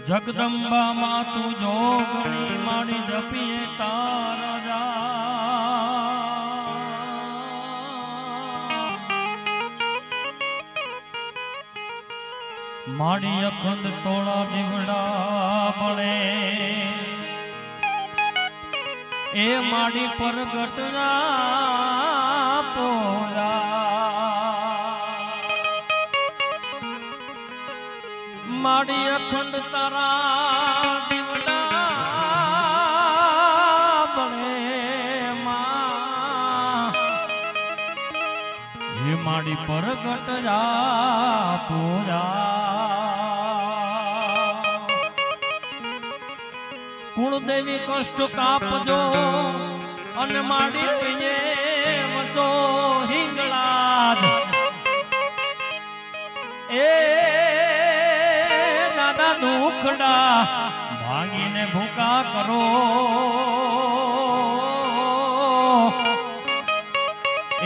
જગદંબા માં તું જોગણી મારી જપીએ તારા મારી અખંડ તોડા દીવડા પડે એ મારી પરગટ ના પોરા મારી અખંડ તારા દીવડા બળે માં એ મારી પરગટ જા પૂજા કુળદેવી કષ્ટ કાપજો અને મારી પ્રિયે વસો હિંગળાજ એ દુખડા ભાંગીને ભૂકા કરો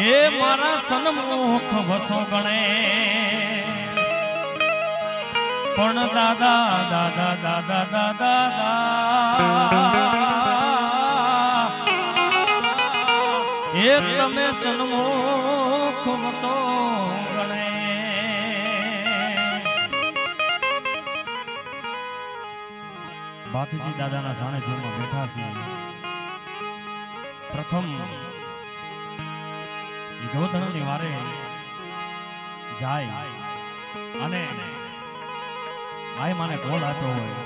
એ મારા સન્મુખ વસો ગણે પણ દાદા દાદા દાદા દાદા એ તમે સન્મુખ વસો ગણે બાપીજી દાદાના સાનિધ્યમાં બેઠા છીએ. પ્રથમ ગોધણની વારે જાય અને આય માને ગોળ આપ્યો હોય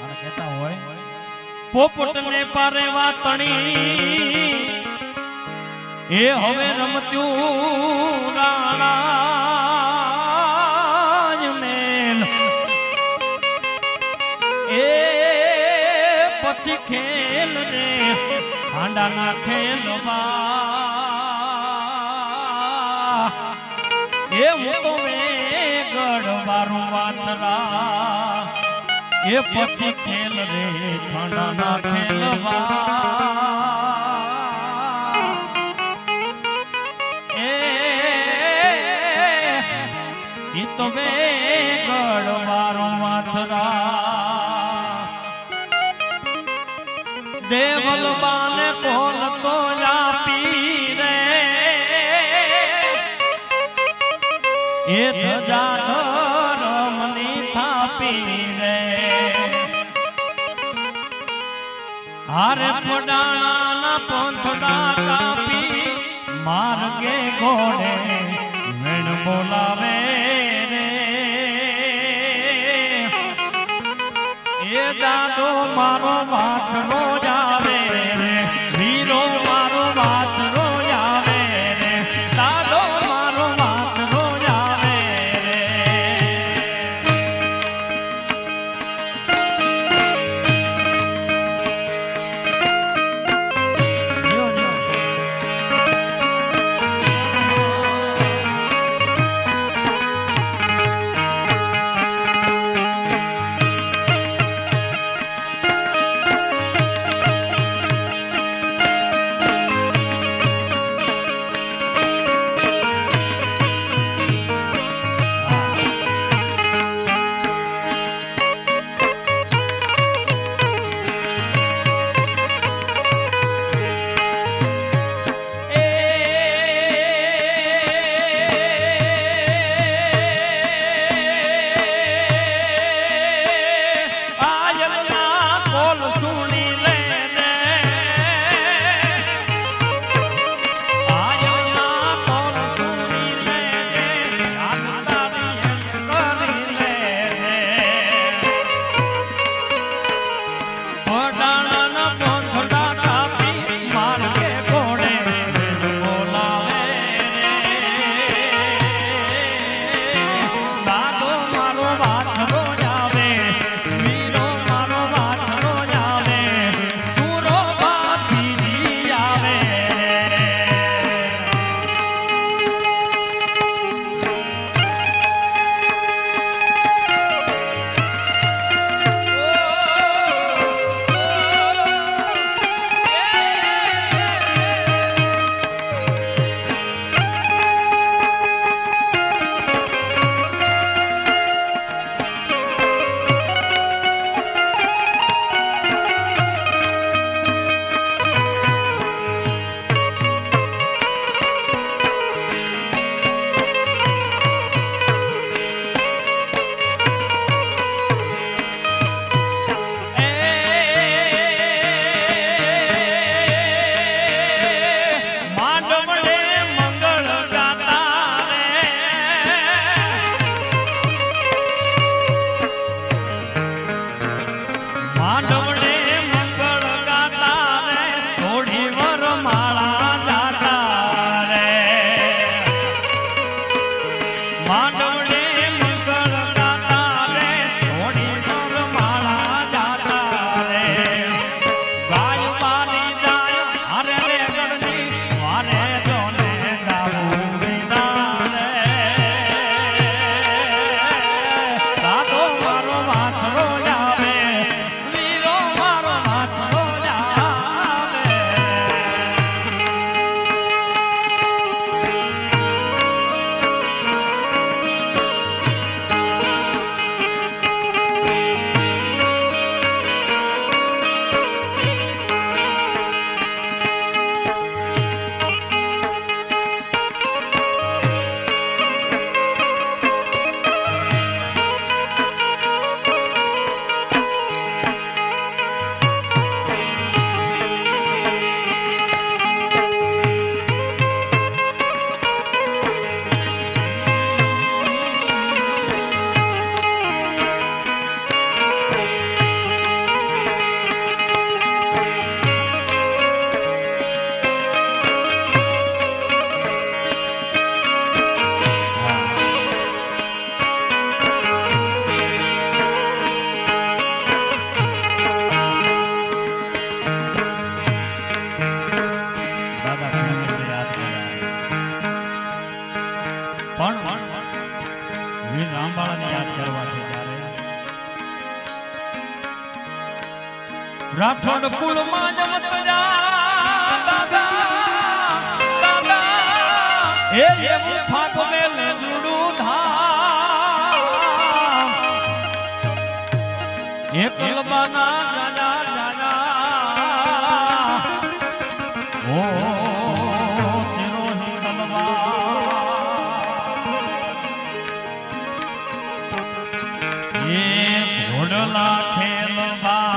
અને કહેતા હોય પોપટને પારે વાતણી એ હવે રમત્યું રાણા મેલ એ પછી ખેલ ને હાંડા ના ખેલવા એ હું તો ગઢ વારું વાછરા એ પછી ખેલ રે હાંડા ના ખેલવા એ તો ગઢ વારું વાછરા દેવલ બાને કોલ તો આપી રે એ ધજા ધરમની થાપી રે હારે પડાણા પંથડા કાપી માર્ગે ઘોડે વેણ બોલાવે રે એ દાદો મારો વાછરો આવે રે વીરો મારો વાછરો આવે રે દાદો મારો વાછરો આવે રે રાઠોડ કુળમાં જમતરા દાદા દાદા એ એવું ફાક મેલ જુડું ધામ એ કલબાના જાજા જાજા ઓ સિરોહી કલબા એ ઘોડલા ખેલબા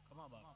કમા બાપ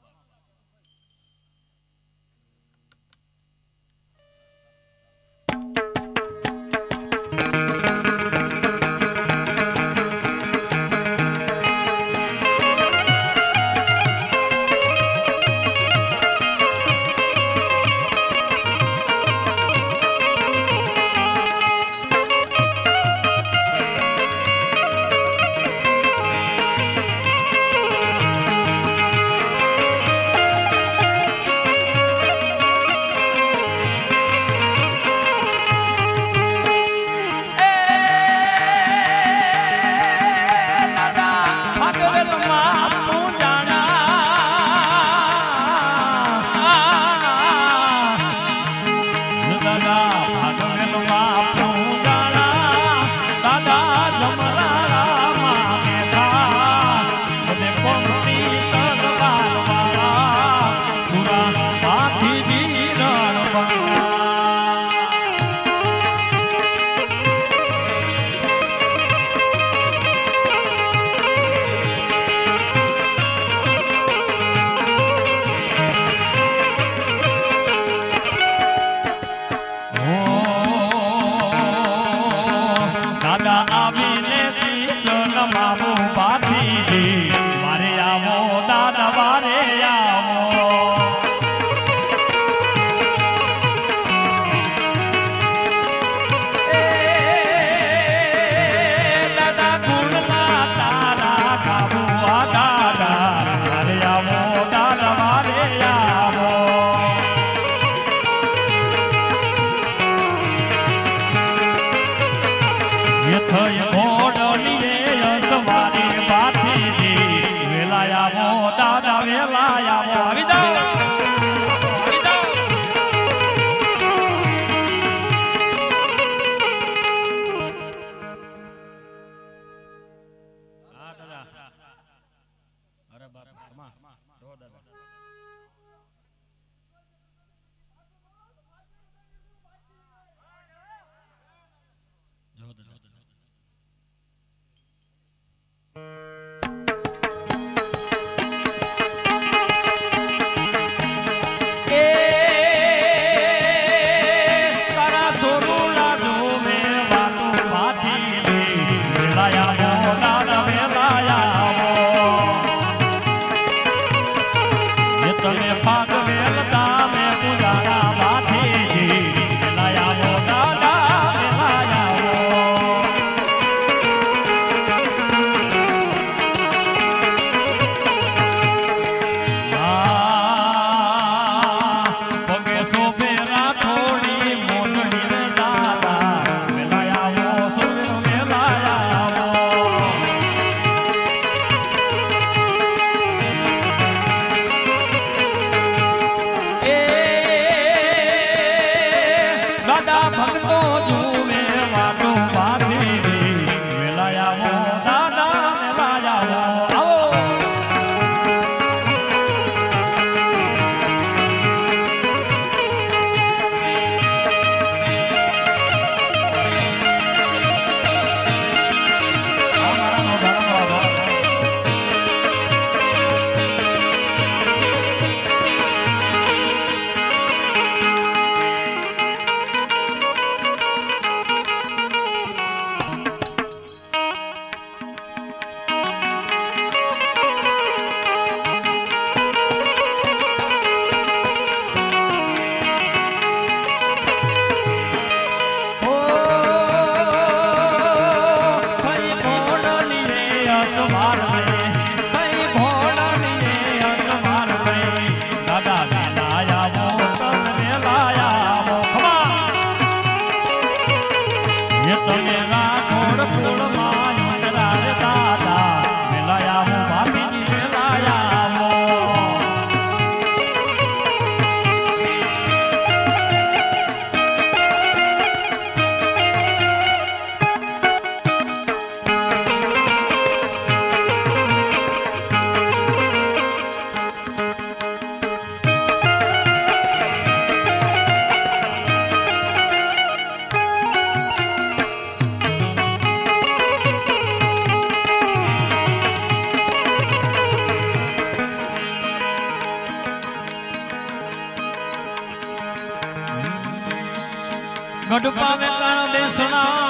ગઢ પામે કાળ બેસણા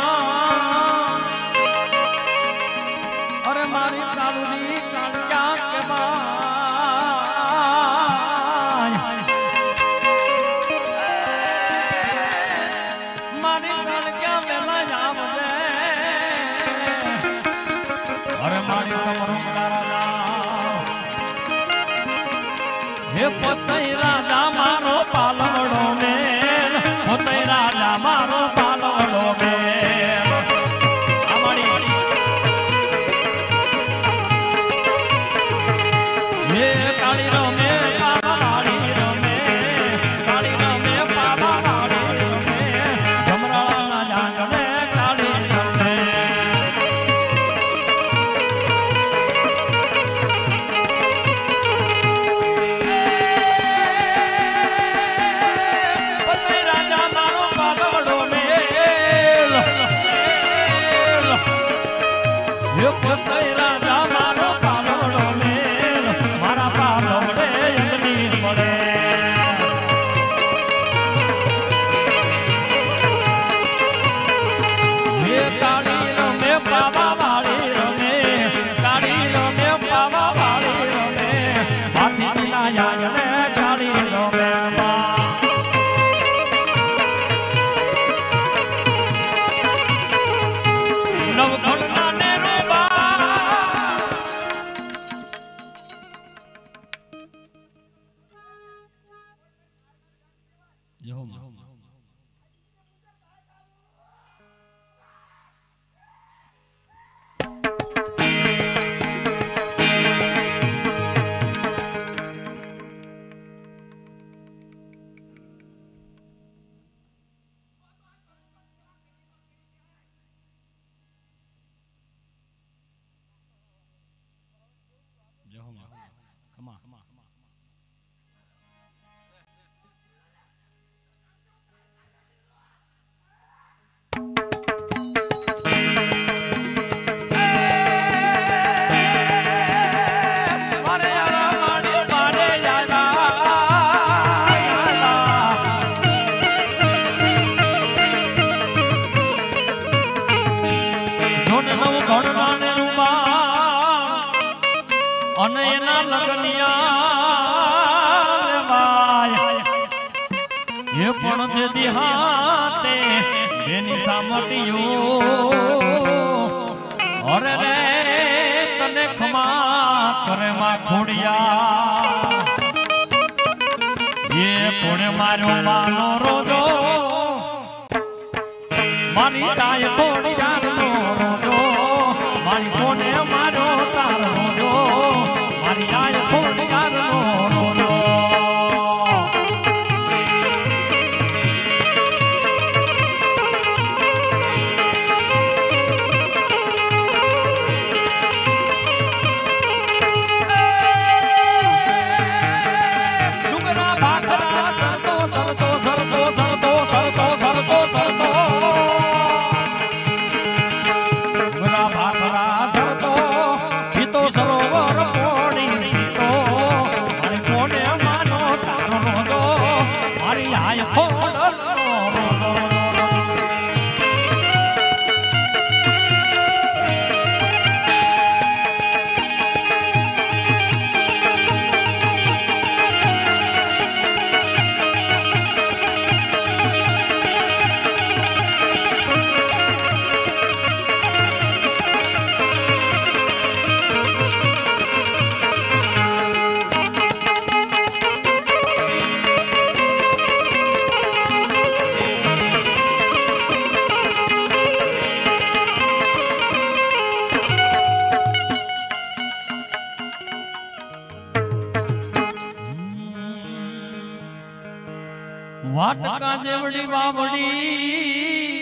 અરે મારી કાળુની કાળિયા કે મારી કાળિયા વેલા આવજે અરે મારી સમરો હે પોતઈ રાજા મારો પાલવડો મેલ પોતઈ રાજા મારો પાલવડો મેલ અમારી હે કાળી રમે બાબા વાળી રમે કાળી રમે બાબા વાળી રમે સમરાળાના જાગને કાળી રમે અને એના લગનિયા એ પણ તે દિહાતે એની સામટીઓ અરે રે તને ખમા કરે માં ખોડિયા એ કોણે માર્યો માનો રોજો મારી તાય ખોડી જાનો રોજો મારી કોને માર્યો તારો રોજો મારી તાય ખોડી જાનો રોજો વાટકા જેવડી વાવડી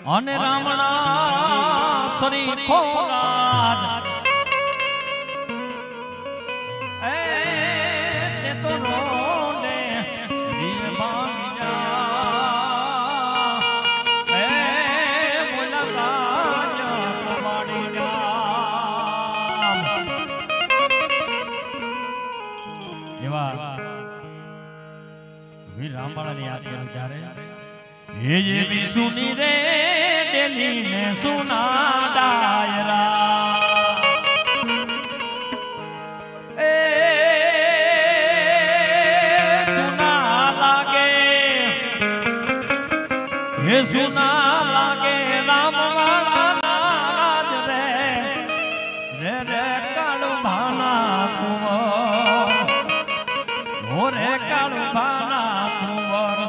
અને રામણા સરી ખોરાજ એ તે તો રોને દિલ ભાંગ્યા એ મુલાકાત તમારી ગામ એવા વીર રામવાળાને યાદ કર્યું ત્યારે હે જેવી સુની રે ડેલી ને સુના ડાયરા એ સુના લાગે હે સુના લાગે રામ વાળા રાજ રે રે રે કાળુ ભાના કુંવર હો રે કાળુ ભાના કુંવર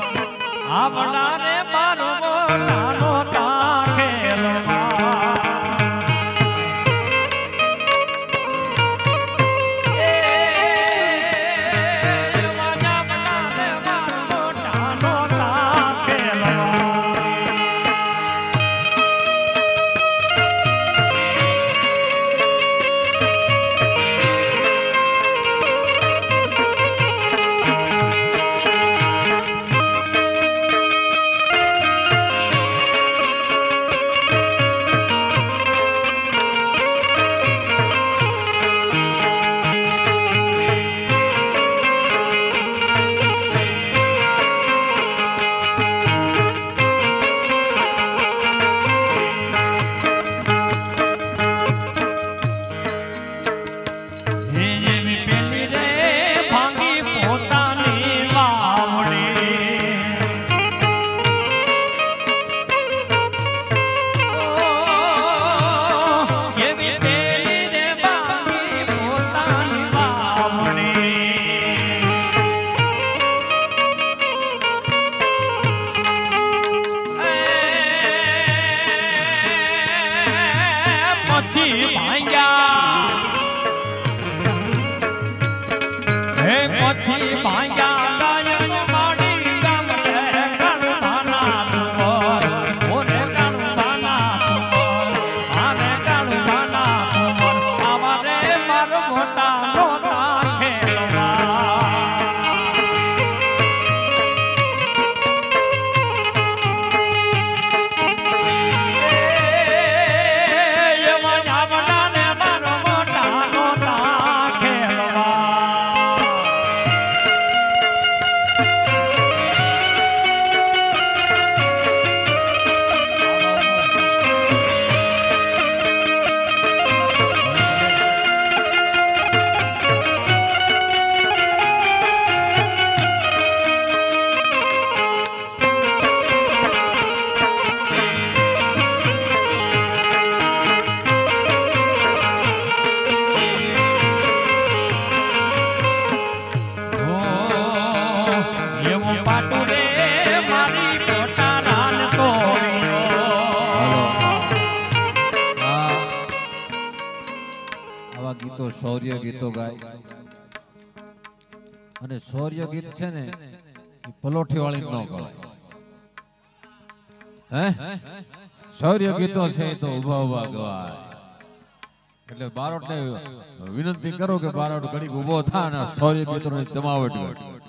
આવડા રે મારો નાનો ખેલવા શૌર્ય ગીતો ગાય અને શૌર્ય ગીત છે ને પલોઠી વાળી ન ગાય હે શૌર્ય ગીતો છે તો ઉભા ઉભા ગવાય એટલે બારોટને વિનંતી કરો કે બારોટ ઘડીક ઉભો થા અને શૌર્ય ગીતોની જમાવટ કરે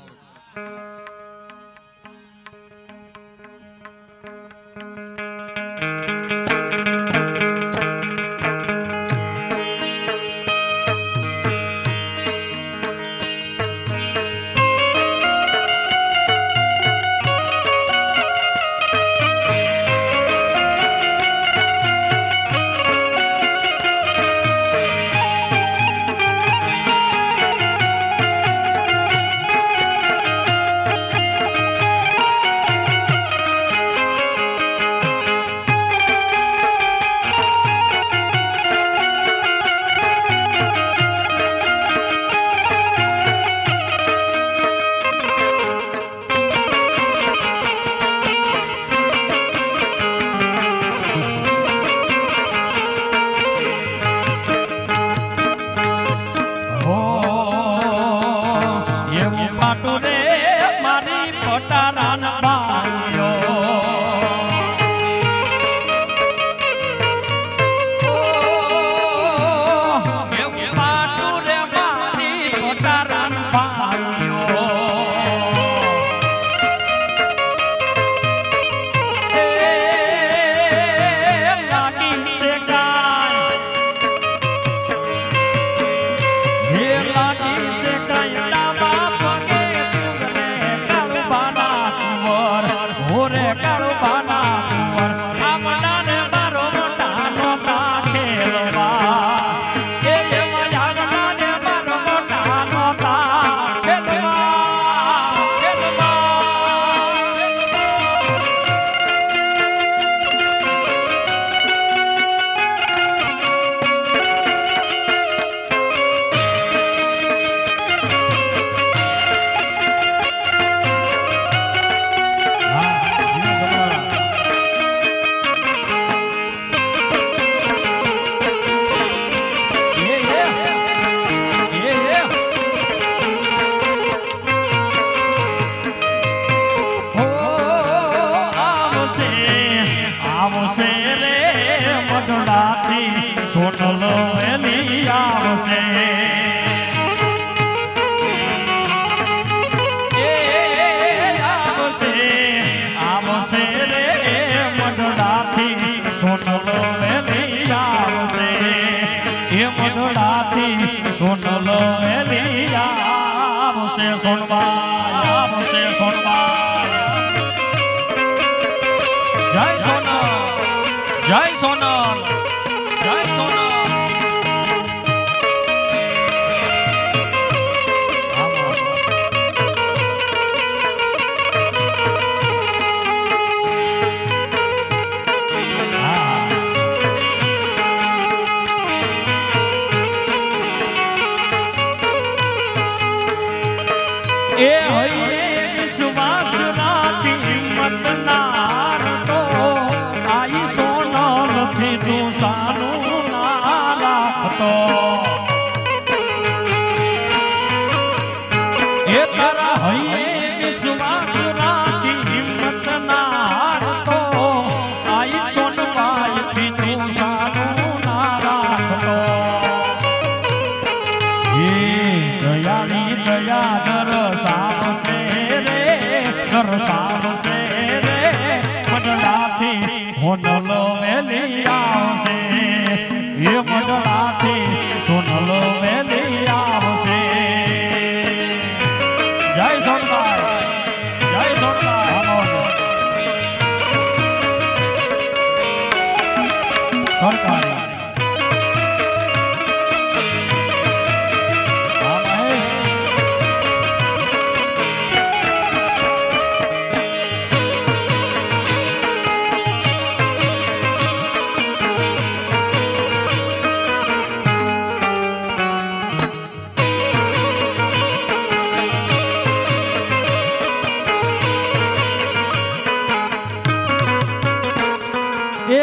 લાગી છે કાયદા બાપ કે સોનલો વેલી આવશે એ મંડળાથી સોનલો વેલી આવશે સોનવા આવશે સોનવા જય સોનલ જય સોનલ જય સોનલ એ હૈયે વિશ્વાસ રાખી હિંમત ના તો આઈ સોનલ થી તું સાનું ના રાખતો એ તારા હૈયે વિશ્વાસ રાખી હિંમત ના તો આઈ સોનવાય થી તું સાનું ના રાખતો એ દયાળી દયા સામસે રે મંડળાથી સોનલો વેલી આવશે એ મંડળાથી સોનલો વેલી આવશે જય સોનસાઈ જય સોનસાઈ સોનસાઈ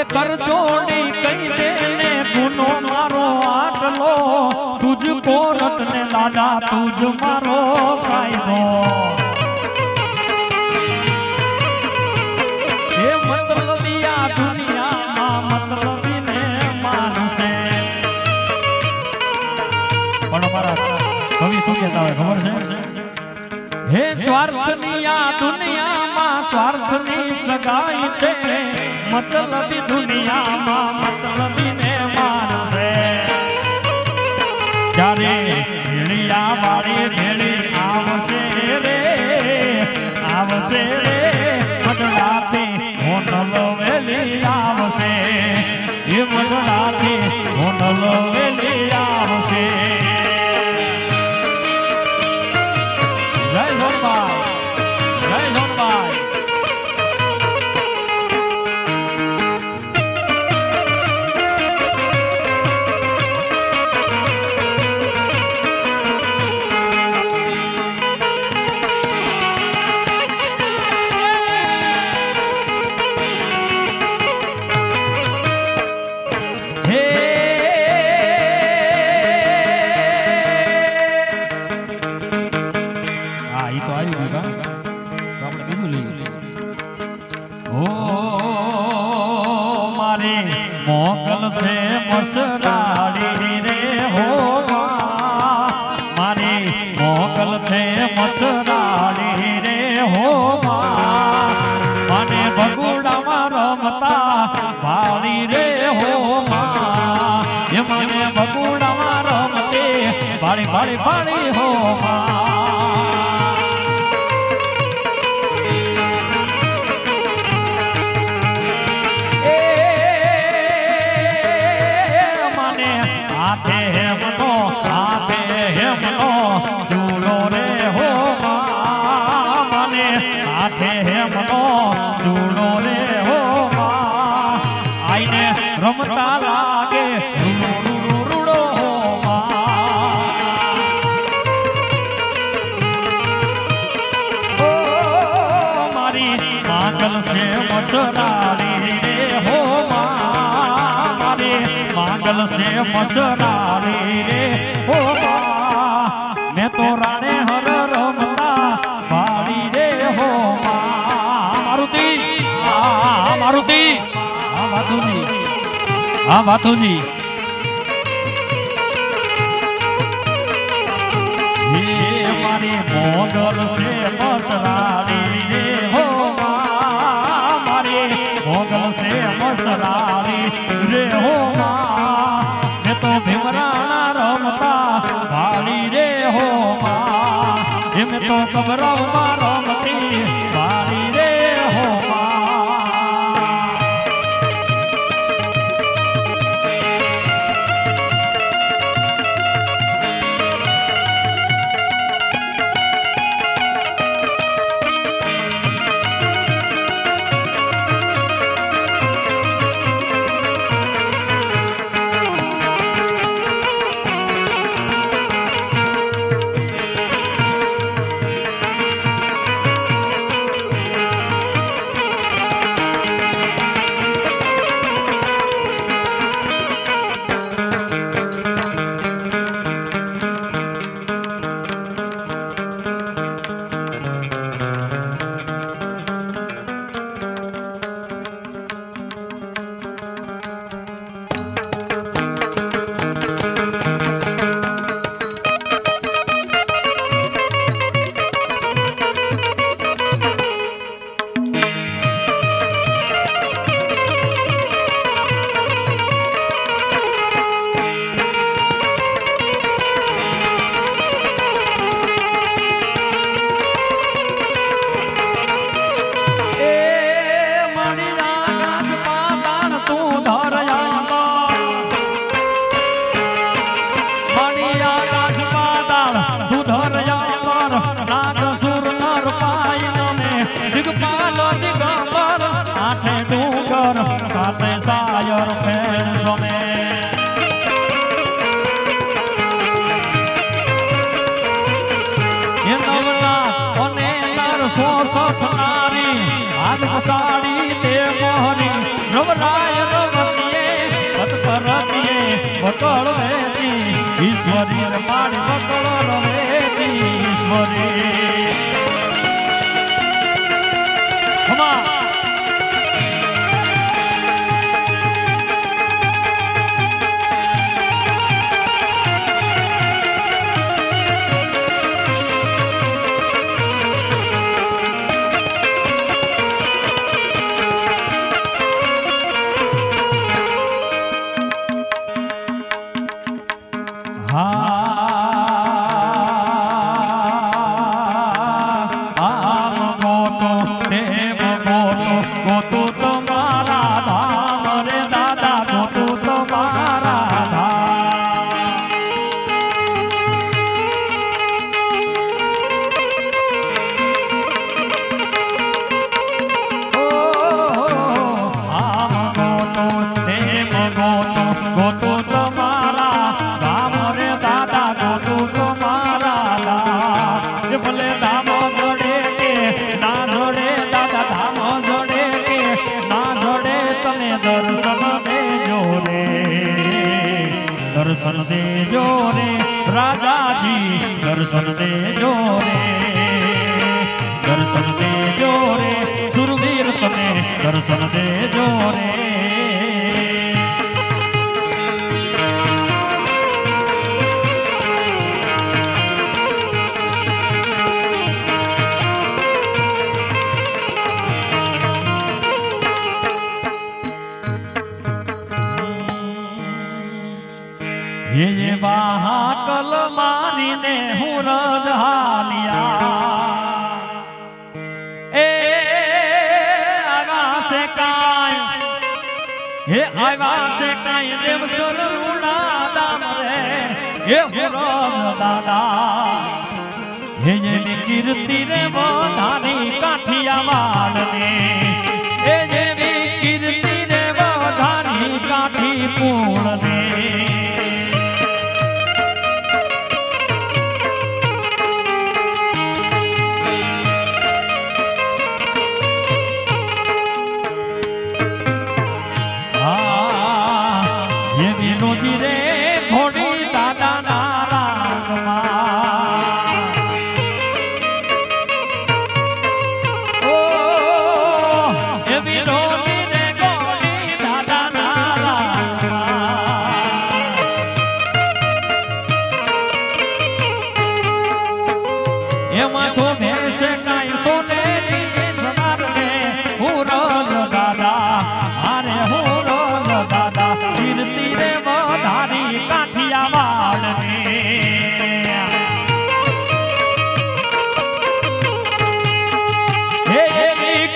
કરજોડી કઈ દેને ગુનો મારો આટલો તુજકો રટને લાડા તુજ મારો કાયદો એ મતલબી આ દુનિયામાં મતલબી ને માનશે પણ મારા કવિ શું કહેતા હોય ખબર છે હે સ્વાર્થની આ દુનિયામાં સ્વાર્થની સગાઈ છે મતલબી દુનિયામાં મતલબી ને માનશે ત્યારે ભેળિયા વાળી ભેળી આવશે રે મંડળાથી સોનલો વેલી આવશે એ મંડળાથી સોનલો વેલી આવશે જય સોનભાઈ જય સોનભાઈ મોગલ છે મસરાડી રે હો મારી મોગલ છે મસરાડી રે હો મને ભગુડામાં રમતા ભાળી રે હો એ મને ભગુડામાં રમતે ભાળી ભાળી ભાળી હો ચૂડો રે હો મને હાથે હેમનો ચૂડો રે હો આઈને રમતા લાગે રૂડો હો મારી માગલ છે મસરાડી રે હો મારી માગલ છે મસરાડી રે હો मैं तो राणे हर रमता भाड़ी रे हो मारुति मारुति बाथुजी ये मारी मोगल से मसराड़ी रे हो मारी मोगल से मसराड़ी તો કબરાવ મારો મતી વાળી રે હો સાયર ફેર સોમે એ નવના અને નર સોસનારી આજ પસાડી તે મોહરી નવરાય રવતીએ પતપરતીએ બકળ વેતી ઈશ્વરી મારી બકળ રવેતી ઈશ્વરી હમા दर्शन से जोरे राजा जी दर्शन से जोरे दर्शन से जोरे सुरवीर तने दर्शन से जोरे ये बाकल मारी ने हूँ रजहालिया ए आगा से काय हे आगा से काय देव सुरुणा दाम रे ये हूँ रज दादा ये कीर्ति रे बधानी काठिया वाड़ने ये कीर्ति रे बधानी काठी पूर्ण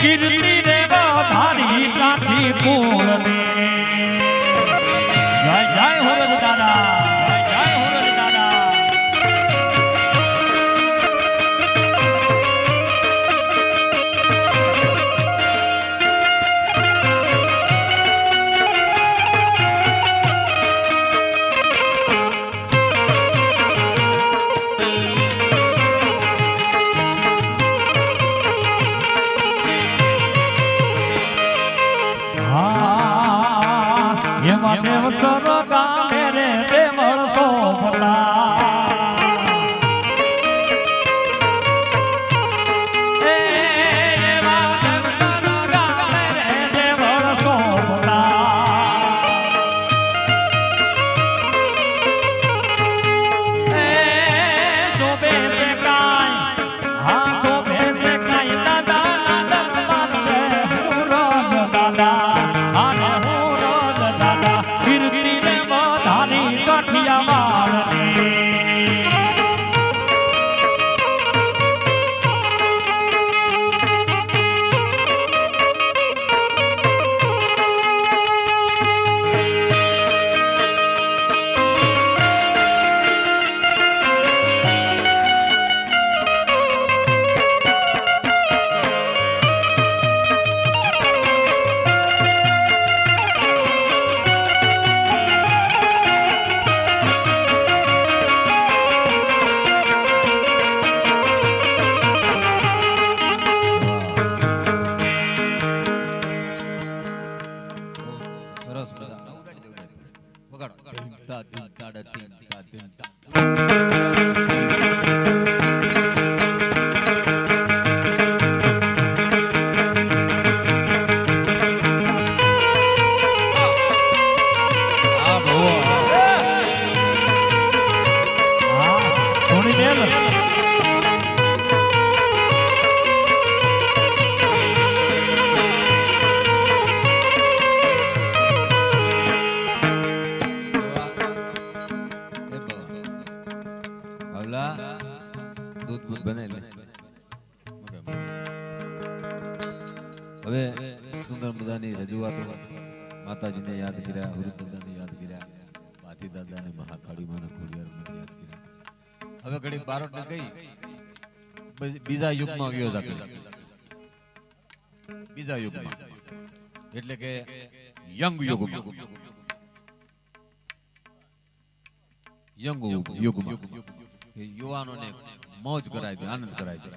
કીર્તિ રે વધારી કાઠી કુળની જય જય હુરજ દાદા જય જય હુરજ દાદા દેવ સરોગા મેરે દેવળ સોભતા દેવ સરોગા મેરે દેવળ સોભતા શોભે છે કાય હા શોભે છે કાય દાદા દાદા હું રોજ દાદા હવે સુંદર મજાની રજૂઆતો માતાજીને યાદ કર્યા, હુરદાદાને યાદ કર્યા, પાથી દાદાને મહાકાળી માના ખોડિયારને યાદ કર્યા. હવે ઘડી બારોટને ગઈ બીજા યુગમાં ગયો જાકે, બીજા યુગમાં એટલે કે યંગ યુગમાં, યંગ યુગમાં યુવાનોને મોજ કરાય દે, આનંદ કરાય દે.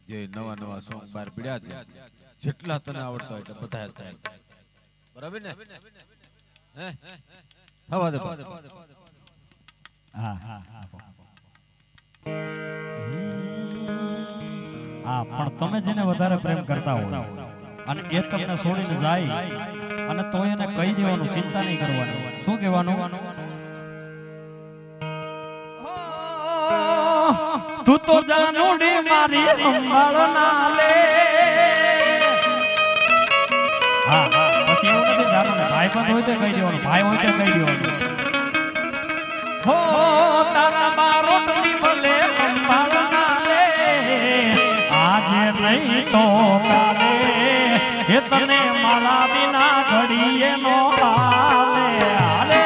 જે નવા નવા સોંગ બહાર પડ્યા છે, જેટલા તને આવડતા હોય એટલે બધા થાય, બરાબર ને? હે થવા દે. હા હા હા પણ તમે જેને વધારે પ્રેમ કરતા હો અને એ તમને છોડીને જાય અને તો એને કહી દેવાનું, ચિંતા નહીં કરવાની. શું કહેવાનું? તું તો જાનુડી મારી સંભાળ ના લે. હા હા પછી એવું નથી જાણવાનું, ભાઈ બંધ હોય તો કહી દેવાનું, ભાઈ હોય તો કહી દેવાનું. હો તારા બારોટની ભલે સંભાળ ના લે, આજે નહીં તો કાલે એ તને મારા વિના ઘડીએ નો હાલે. હાલે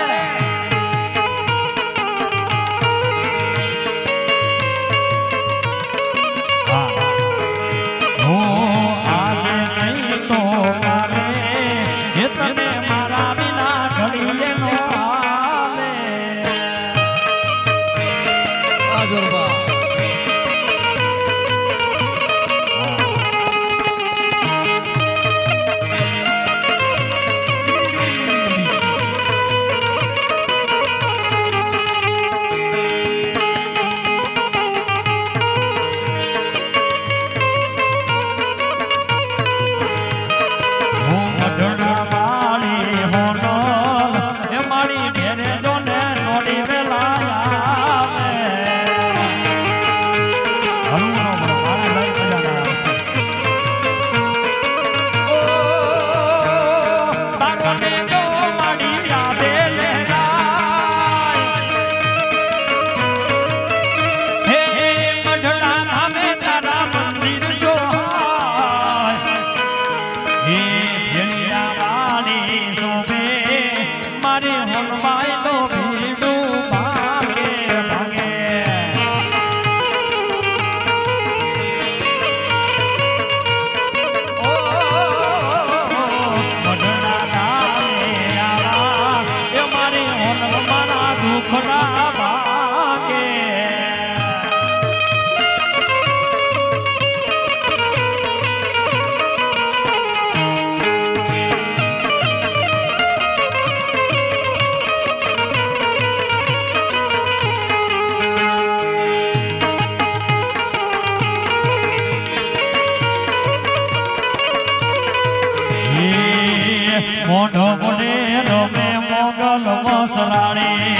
મોઢો મોઢે રમે મોગલ મસરાણી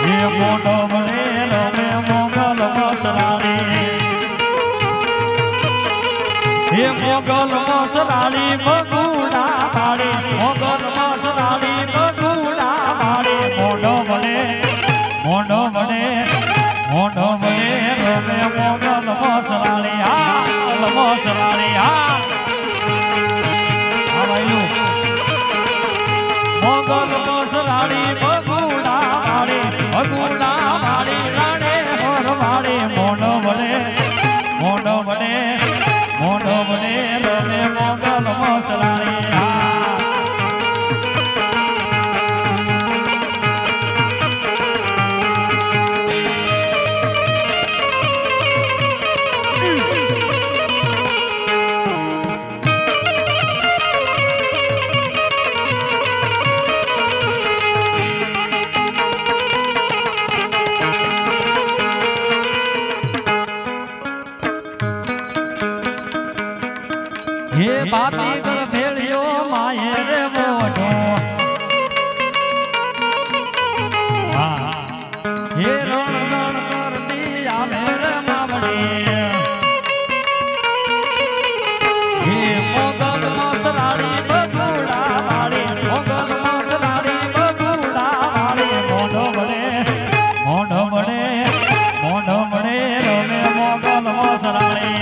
એ મોઢો મોઢે રમે મોગલ મસરાણી એ મોગલ મસરાણી બગુડા પાડી મોગલ મસરાણી બગુડા પાડી મોઢો મોઢે મોઢો મોઢે રમે મોગલ મસરાણી આ મસરાણી આ મોગલ મસરાણી બગુડા વાળી રાણે હોર વાળી મોઢો વડે રમે મોગલ મસરાણી હે બાપી કર ભેળ્યો માયે રે મોઢો હે રણ રણ કરતી આવે રે માવડી હે મોગલ મસરાણી બગુડા વાળી મોગલ મસરાણી બગુડા વાળી મોઢો વડે રમે મોગલ મસરાણી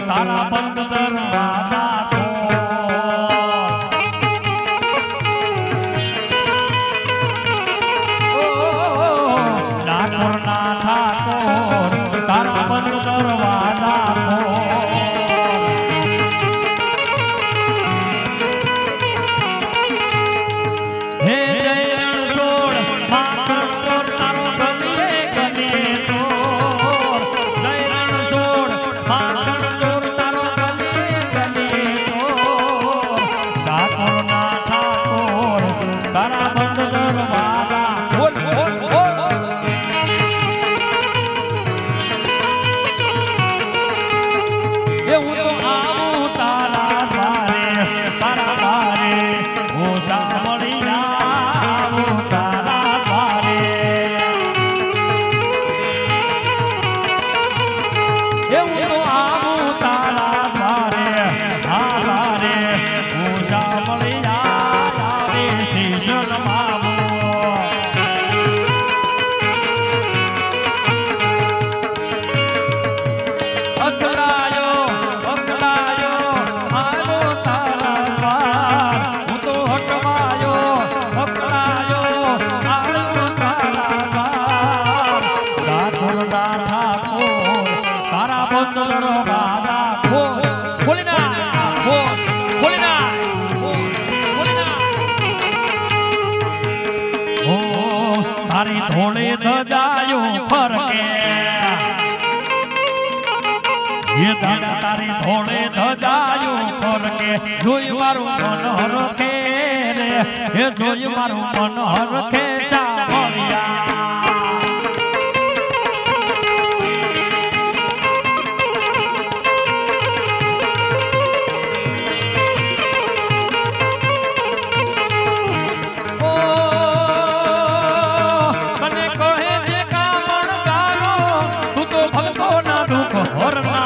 તારા બંધ દરવાજા ઠાકોર ના ઠાકોર તારા બંધ દરવાજા હે જય રણછોડ માખણ ચોર તારો ગલીએ ગલીએ ચોર જય રણછોડ માખણ ચોર તારો ગલીએ ગલીએ ચોર ઠાકોર ના ઠાકોર તારા બંધ દરવાજા બોલ બોલ બોલ એ હું તો આવું તારા દ્વારે ઓ સાંભળી આવું તારા દ્વારે એ હું તો આવું તારા દ્વારે ઓ સાંભળી આવે શીશ નમાવો અકળાયો આવો તારા દ્વાર હું તો હટવાયો અકળાયો આવો તારા દ્વાર ઠાકોર તારા બંધ દરવાજા ખોલી નાખ ખોલી નાખ ઓ તારી ધોળે ધજાયો ફરકે ये दादा तारी धोले धजायो फरके जोई मारू मन हरखे रे हे जोई मारू मन हरखे सावरिया ओ कने कहे जे कामण गारो तू तो भक्तो ना दुख हरना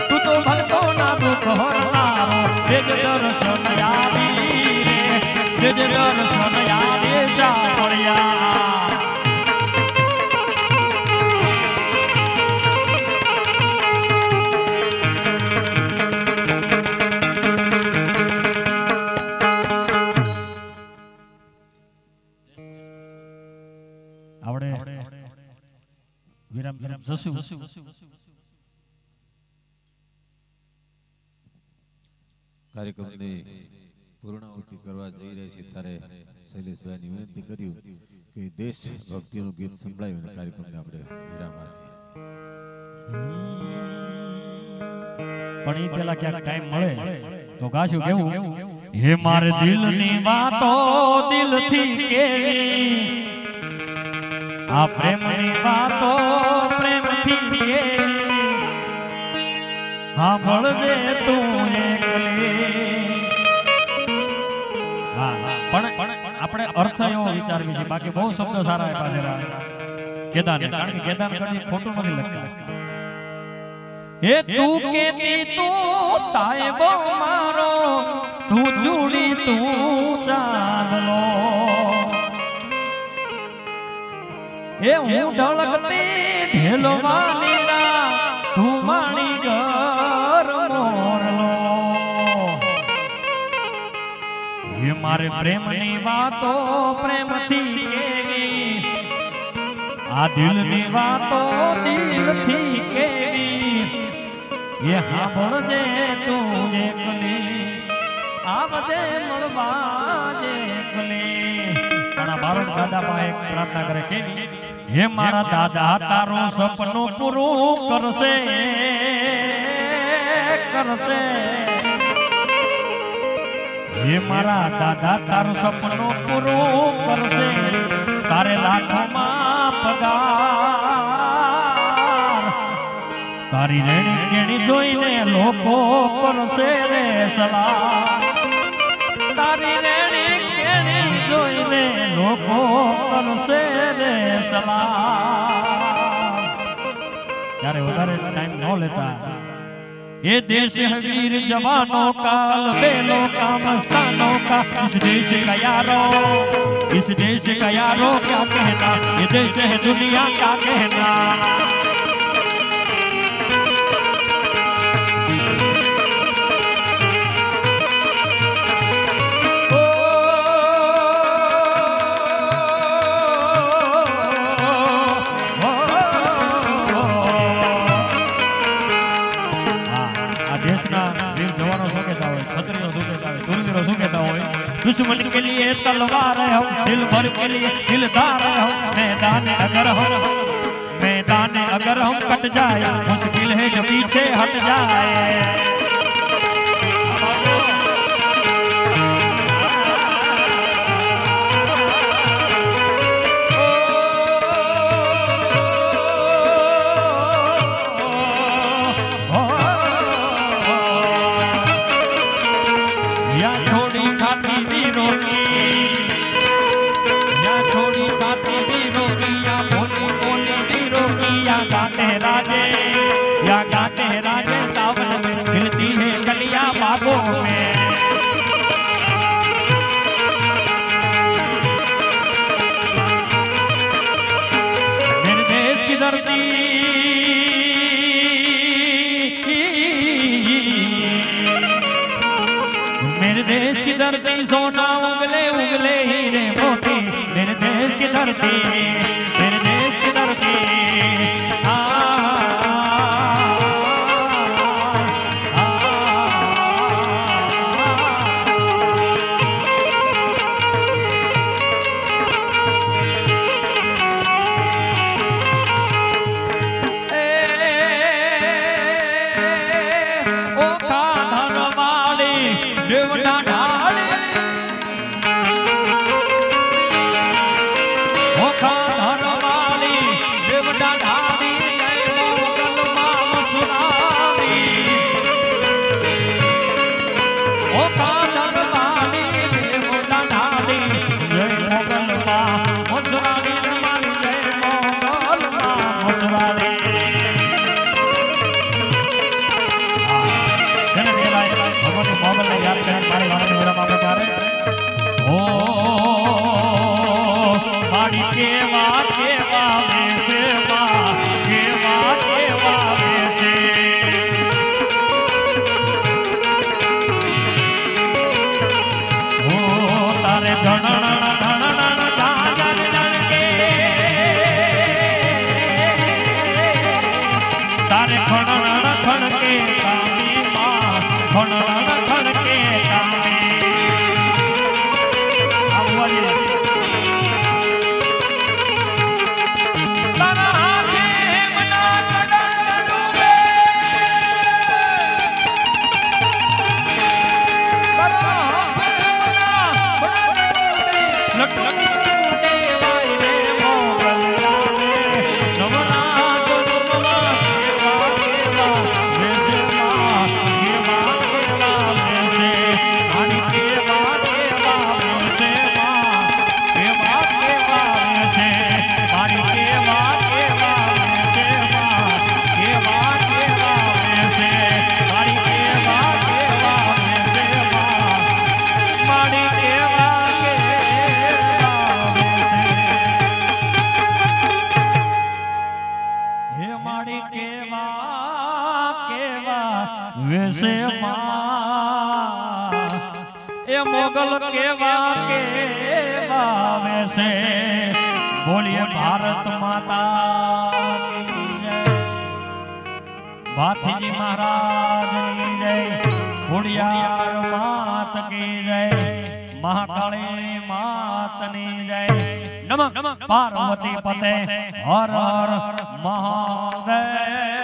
તું તો ભક્તો ના જશું કાર્યક્રમની પૂર્ણાહુતિ કરવા જઈ રહી છે ત્યારે શૈલેષભાઈની વિનંતી કર્યું કે દેશ ભક્તિનું ગીત સંભળાવ્યું અને કાર્યક્રમને આપણે વિરામ આપીએ. પણ એ પેલા ક્યાંક ટાઈમ મળે તો ગાશું કેવું હે મારે દિલની વાતો દિલથી કેવી આ પ્રેમની વાતો પ્રેમથી કેવી સાંભળજે તું એકલી. હા પણ આપણે અર્થ એવો વિચારવી છે, બાકી બહુ શબ્દો સારા આપ્યા છે કેદાર, કારણ કે કેદાર કદી ખોટું નથી લખતા. એ તું કેતી તું સાહેબ મારો તું જુડી તું ચાંદલો એ હું ઢળકતી ઢેલો માનીના તું માણી ઘર મોરલો. એ મારે પ્રેમની વાતો પ્રેમથી કેવી આ દિલની વાતો દિલથી કેવી એ સાંભળજે તું એકલી આવજે મળવા જે એકલી. પણ આ બારોટ દાદા પાસે એક પ્રાર્થના કરે કેવી હે મારા દાદા તારું સપનું પૂરું કરશે કરશે હે મારા દાદા તારું સપનું પૂરું કરશે તારે લાખોમાં પગાર તારી રેણી કેણી જોઈને લોકો કરશે રે સલાહ તારી રેણી કેણી જોઈને લોકો કરશે રે સલાહ. ત્યારે વધારે ટાઈમ ન લેતા ये देश है वीर जवानों का बेलों का मस्तानों का इस देश का यारो इस देश का यारो क्या कहना ये देश है दुनिया क्या कहना. दुश्मन के लिए तलवार है हम दिल भर के लिए दिलदार है हम मैदान अगर हम कट जाए मुश्किल है जो पीछे हट जाए. गाते राजे सावन में खिलती है कलियां बागों में. मेरे देश की धरती मेरे देश की धरती सोना उगले उगले हीरे मोती मेरे देश की धरती मेरे देश की धरती. તારે ખણ ખણકે કામી માં ખણ ખણકે કામી તારા હાથે મના કડા ડૂબે તારા હાથે મના લટુ मोगल केवा केवा वैसे बोलिए भारत माता की जय भाथी जी महाराज की जय उड़ियार मात की जय महाकाली मात की जय नमः पार्वती पते हर हर महादेव।